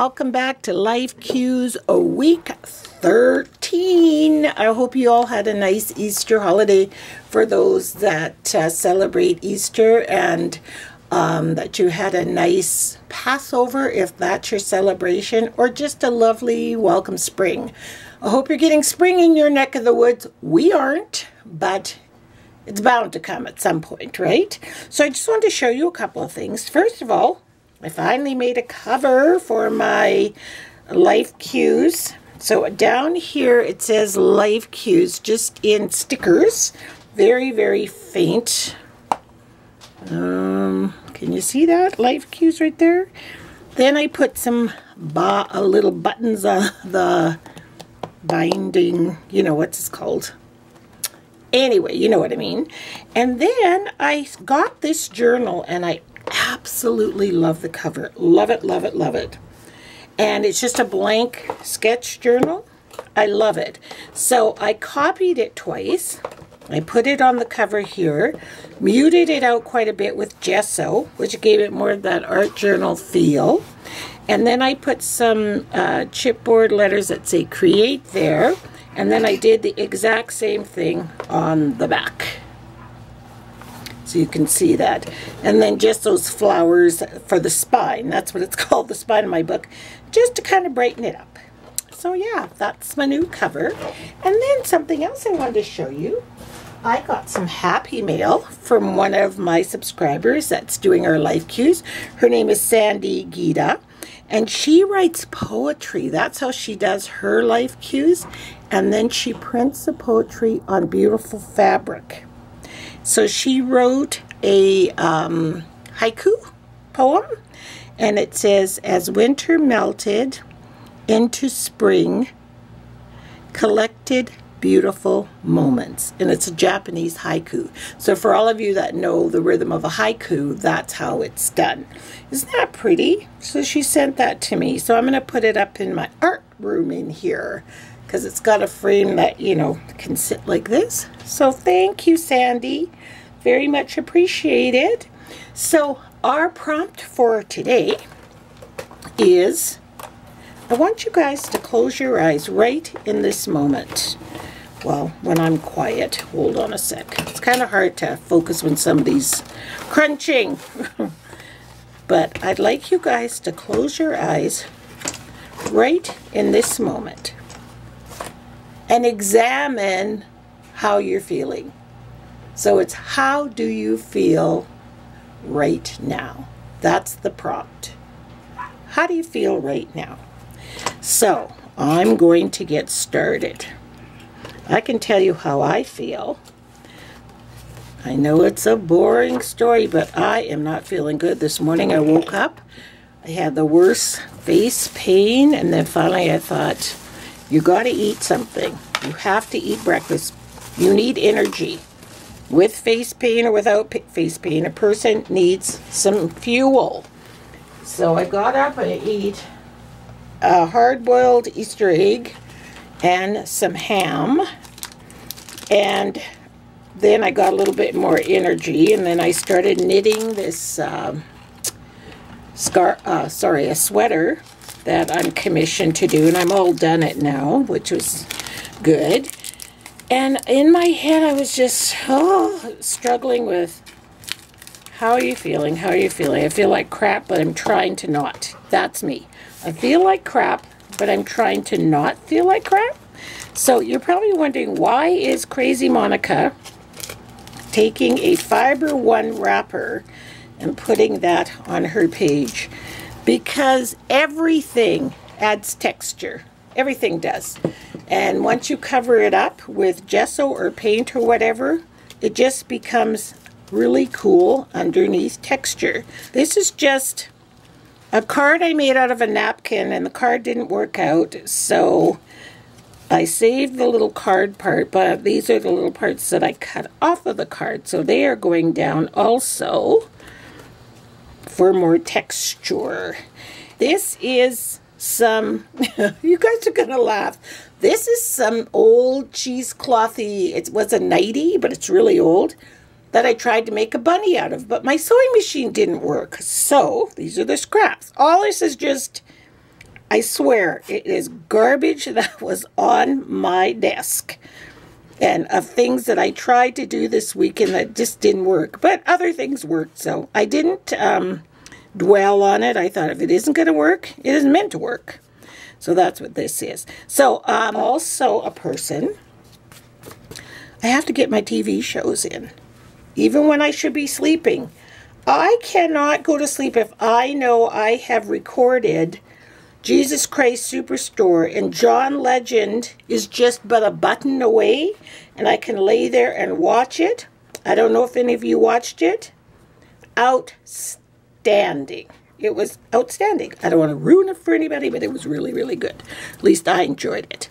welcome back to Life Cues week 13. I hope you all had a nice Easter holiday for those that celebrate Easter, and that you had a nice Passover if that's your celebration, or just a lovely welcome spring. I hope you're getting spring in your neck of the woods. We aren't, but it's bound to come at some point, right? So I just wanted to show you a couple of things. First of all, I finally made a cover for my Life Cues. So down here it says Life Cues, just in stickers. Very, very faint. Can you see that? Life Cues right there. Then I put some little buttons on the binding, you know what it's called. Anyway, you know what I mean. And then I got this journal, and I absolutely love the cover. Love it, love it, love it. And it's just a blank sketch journal. I love it. So I copied it twice. I put it on the cover here, muted it out quite a bit with gesso, which gave it more of that art journal feel. And then I put some chipboard letters that say create there. And then I did the exact same thing on the back. So you can see that. And then just those flowers for the spine. That's what it's called, the spine of my book. Just to kind of brighten it up. So yeah, that's my new cover. And then something else I wanted to show you. I got some happy mail from one of my subscribers that's doing our Life Cues. Her name is Sandy Gita. And she writes poetry. That's how she does her Life Cues. And then she prints the poetry on beautiful fabric. So she wrote a haiku poem, and it says, as winter melted into spring, collected beautiful moments. And it's a Japanese haiku. So for all of you that know the rhythm of a haiku, that's how it's done. Isn't that pretty? So she sent that to me. So I'm going to put it up in my art room in here, because it's got a frame that, you know, can sit like this. So thank you, Sandy. Very much appreciated. So our prompt for today is, I want you guys to close your eyes right in this moment. Well, when I'm quiet. Hold on a sec. It's kind of hard to focus when somebody's crunching. But I'd like you guys to close your eyes right in this moment and examine how you're feeling. So it's, how do you feel right now? That's the prompt. How do you feel right now? So I'm going to get started. I can tell you how I feel. I know it's a boring story, but I am not feeling good. This morning I woke up, I had the worst face pain, and then finally I thought, you got to eat something. You have to eat breakfast. You need energy. With face pain or without face pain, a person needs some fuel. So I got up and I ate a hard-boiled Easter egg and some ham. And then I got a little bit more energy, and then I started knitting this a sweater that I'm commissioned to do, and I'm all done it now, which was good. And in my head I was just struggling with, how are you feeling? How are you feeling? I feel like crap, but I'm trying to not. That's me. I feel like crap, but I'm trying to not feel like crap. So you're probably wondering, why is Crazy Monica taking a Fiber One wrapper and putting that on her page? Because everything adds texture. Everything does. And once you cover it up with gesso or paint or whatever, it just becomes really cool underneath texture. This is just a card I made out of a napkin, and the card didn't work out, so I saved the little card part, but these are the little parts that I cut off of the card, so they are going down also for more texture. This is some, you guys are gonna laugh. This is some old cheeseclothy, it was a nightie, but it's really old, that I tried to make a bunny out of, but my sewing machine didn't work. So these are the scraps. All this is just I swear, it is garbage that was on my desk. And of things that I tried to do this weekend that just didn't work. But other things worked, so I didn't dwell on it. I thought if it isn't going to work, it isn't meant to work. So that's what this is. So also a person, I have to get my TV shows in. Even when I should be sleeping. I cannot go to sleep if I know I have recorded Jesus Christ Superstore and John Legend is just but a button away and I can lay there and watch it. I don't know if any of you watched it. Outstanding. It was outstanding. I don't want to ruin it for anybody, but it was really, really good. At least I enjoyed it.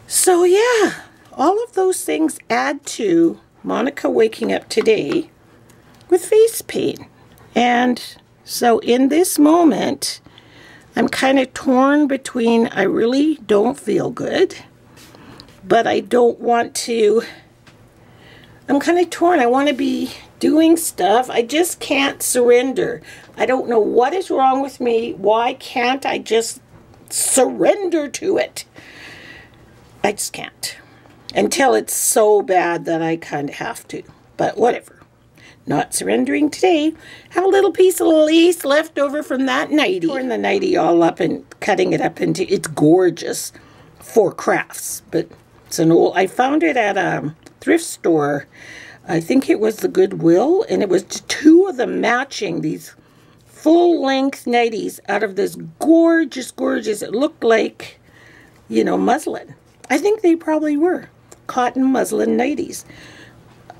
So yeah, all of those things add to Monica waking up today with face pain. And so in this moment, I'm kind of torn between I really don't feel good, but I don't want to. I'm kind of torn. I want to be doing stuff. I just can't surrender. I don't know what is wrong with me. Why can't I just surrender to it? I just can't. Until it's so bad that I kind of have to. But whatever. Not surrendering today. Have a little piece of lace left over from that nightie. Torn the nightie all up and cutting it up into, it's gorgeous for crafts. But it's an old, I found it at a thrift store. I think it was the Goodwill. And it was two of them matching these full-length nighties out of this gorgeous, gorgeous, it looked like, you know, muslin. I think they probably were cotton muslin nighties.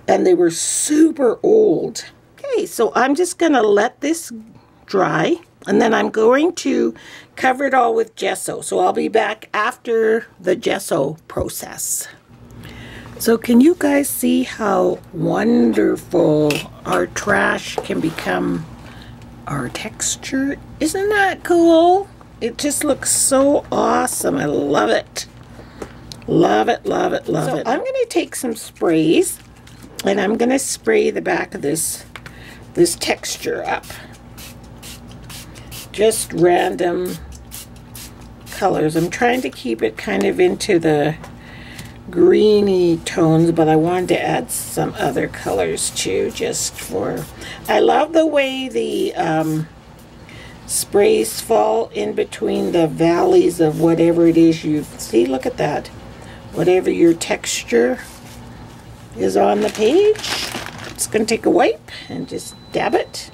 And they were super old. Okay, so I'm just going to let this dry. And then I'm going to cover it all with gesso. So I'll be back after the gesso process. So can you guys see how wonderful our trash can become our texture? Isn't that cool? It just looks so awesome. I love it. Love it, love it, love it. I'm going to take some sprays. And I'm going to spray the back of this texture up. Just random colors. I'm trying to keep it kind of into the greeny tones, but I wanted to add some other colors too, just for... I love the way the sprays fall in between the valleys of whatever it is you... See, look at that. Whatever your texture is on the page. Just going to take a wipe and just dab it.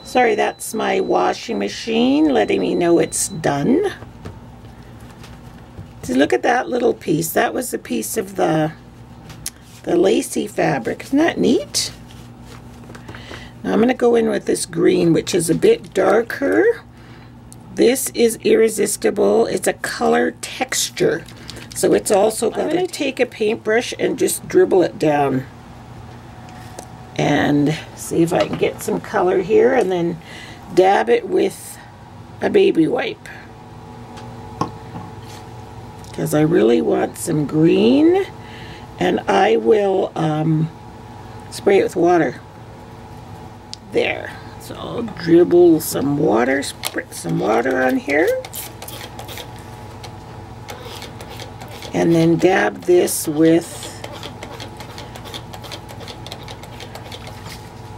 Sorry, that's my washing machine letting me know it's done. So look at that little piece. That was a piece of the lacy fabric. Isn't that neat? Now I'm going to go in with this green, which is a bit darker. This is Irresistible. It's a color texture. So it's also got... I'm going to take a paintbrush and just dribble it down. And see if I can get some color here. And then dab it with a baby wipe. Because I really want some green. And I will spray it with water. There. So I'll dribble some water, spritz some water on here. And then dab this with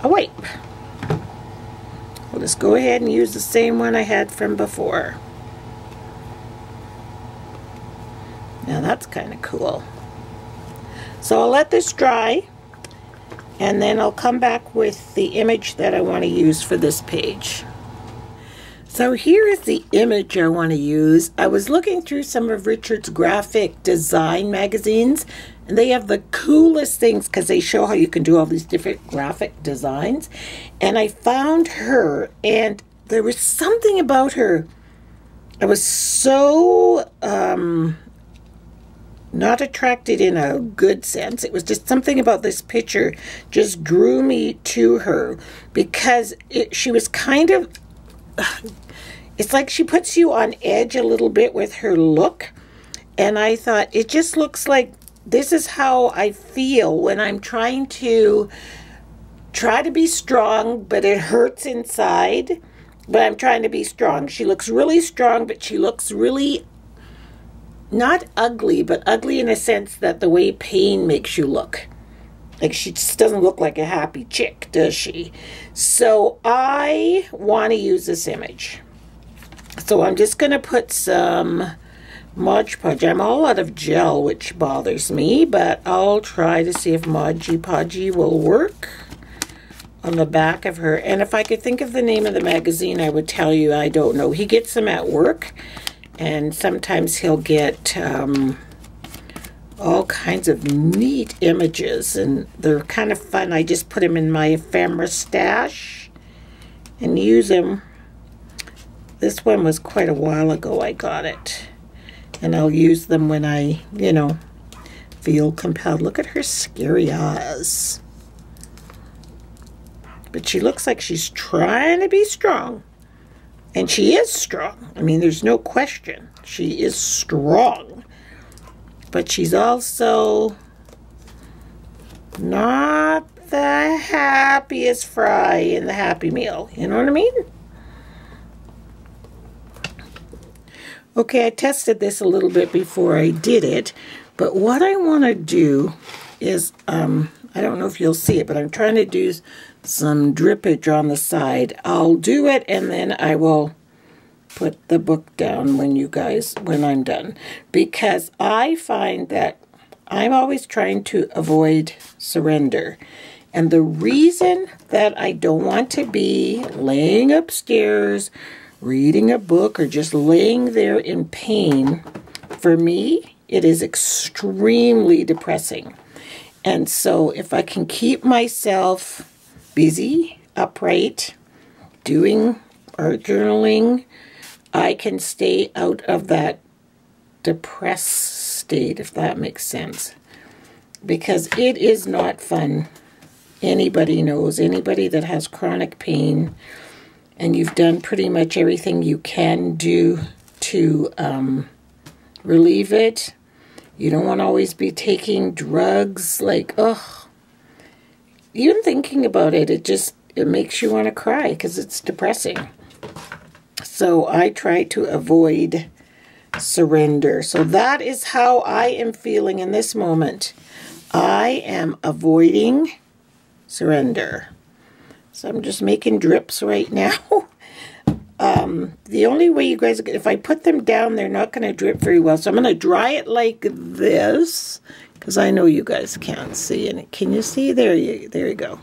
a wipe. I'll just go ahead and use the same one I had from before. Now that's kind of cool. So I'll let this dry, and then I'll come back with the image that I want to use for this page. So here is the image I want to use. I was looking through some of Richard's graphic design magazines, and they have the coolest things because they show how you can do all these different graphic designs. And I found her, and there was something about her. I was so not attracted in a good sense. It was just something about this picture just drew me to her because she was kind of... It's like she puts you on edge a little bit with her look. And I thought, it just looks like this is how I feel when I'm trying to be strong, but it hurts inside. But I'm trying to be strong. She looks really strong, but she looks really not ugly, but ugly in a sense that the way pain makes you look. Like, she just doesn't look like a happy chick, does she? So I want to use this image. So I'm just going to put some Mod Podge. I'm all out of gel, which bothers me, but I'll try to see if Mod Podge will work on the back of her. And if I could think of the name of the magazine, I would tell you. I don't know. He gets them at work, and sometimes he'll get all kinds of neat images, and they're kind of fun. I just put them in my ephemera stash and use them. This one was quite a while ago I got it, and I'll use them when I, you know, feel compelled. Look at her scary eyes. But she looks like she's trying to be strong, and she is strong. I mean, there's no question. She is strong. But she's also not the happiest fry in the Happy Meal. You know what I mean? Okay, I tested this a little bit before I did it. But what I want to do is, I don't know if you'll see it, but I'm trying to do some drippage on the side. I'll do it, and then I will put the book down when I'm done, because I find that I'm always trying to avoid surrender. And the reason that I don't want to be laying upstairs reading a book or just laying there in pain, for me, it is extremely depressing. And so if I can keep myself busy, upright, doing art journaling, I can stay out of that depressed state, if that makes sense. Because it is not fun. Anybody knows, anybody that has chronic pain, and you've done pretty much everything you can do to relieve it. You don't want to always be taking drugs. Like, ugh. Even thinking about it, it makes you want to cry because it's depressing. So I try to avoid surrender. So that is how I am feeling in this moment. I am avoiding surrender. So I'm just making drips right now. The only way you guys, if I put them down, they're not going to drip very well. So I'm going to dry it like this, because I know you guys can't see it. Can you see? There you go.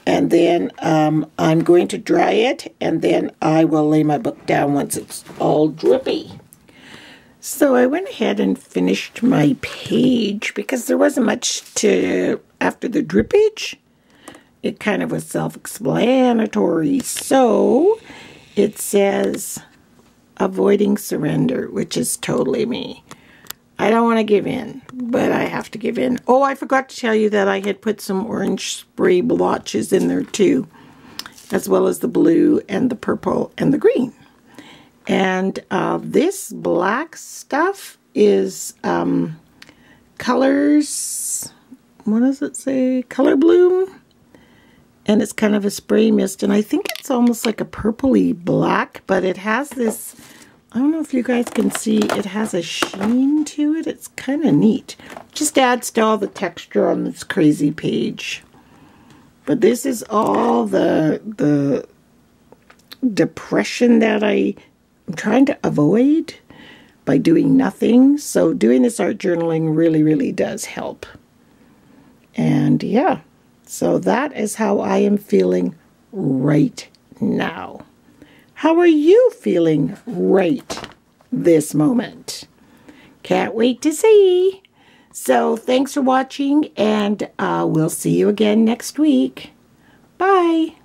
And then I'm going to dry it, and then I will lay my book down once it's all drippy. So I went ahead and finished my page because there wasn't much to, after the drippage, it kind of was self-explanatory. So it says, avoiding surrender, which is totally me. I don't want to give in, but I have to give in. Oh, I forgot to tell you that I had put some orange spray blotches in there too, as well as the blue and the purple and the green. And this black stuff is Colors, what does it say? Color Bloom. And it's kind of a spray mist, and I think it's almost like a purpley black, but it has this, I don't know if you guys can see, it has a sheen to it. It's kind of neat. Just adds to all the texture on this crazy page. But this is all the depression that I'm trying to avoid by doing nothing. So doing this art journaling really, really does help. And yeah, so that is how I am feeling right now. How are you feeling right this moment? Can't wait to see. So thanks for watching, and we'll see you again next week. Bye.